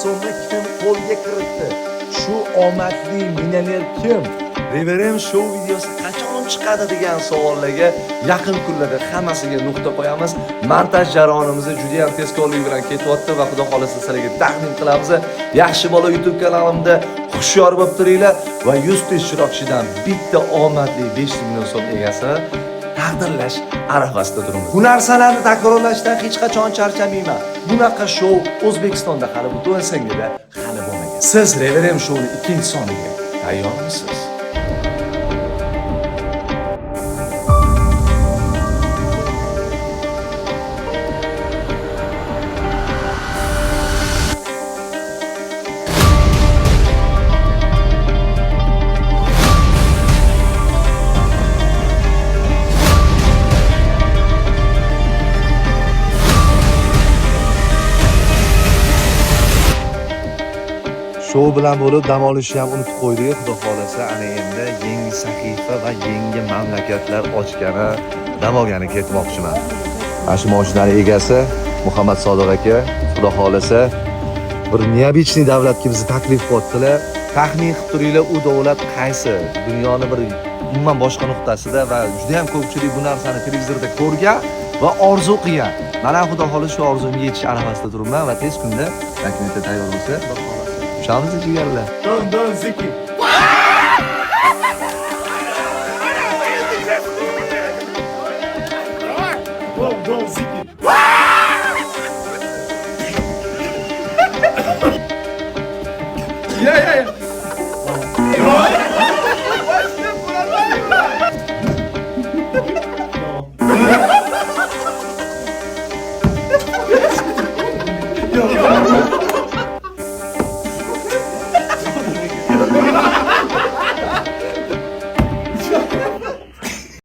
so'mni kim qo'lga kiritdi? Shu omadli millioner kim? Reverend Show videosi qachon chiqadi degan savollarga yaqin kunlarda hammasiga nuqta qo'yamiz. Montaj jarayonimiz juda ham tezkorlik bilan ketyapti va xudo xolasa sizlarga taqdim qilamiz. Yaxshi bola YouTube kanalimda xushyor bo'lib turinglar va 100 ta ishtirokchidan bitta omadli 5 million so'm egasini taqdirlash arafasida turibmiz. Bu narsalarni takrorlashdan hech qachon charchamayman. Bunaqa shou O'zbekistonda hali butun singida hali bo'lmagan. Siz Reverend Show'ning ikkinchi soniga tayyormisiz? Shou bilan bo'lib dam olishni ham unutib qo'ydik. Xudo xolasa ana endi yangi sahifa va yangi mamlakatlar ochgani, dam olgani ketmoqchiman. Mana shu mashinaning egasi Muhammad Sodiq aka, xudo xolasa bir neobichniy davlatga bizni taklif qildilar. Taxmin qilib turinglar, u davlat qaysi? Dunyoni bir umuman boshqa nuqtasida va juda ham ko'pchilik bu narsani televizorda ko'rgan va orzu qilgan. Mana xudo xolasa shu orzumga yetish arafasida turibman va tez kunda dokumentlar tayyor bo'lsa, Şamız ciğerler. Dön Zeki. Dön Zeki.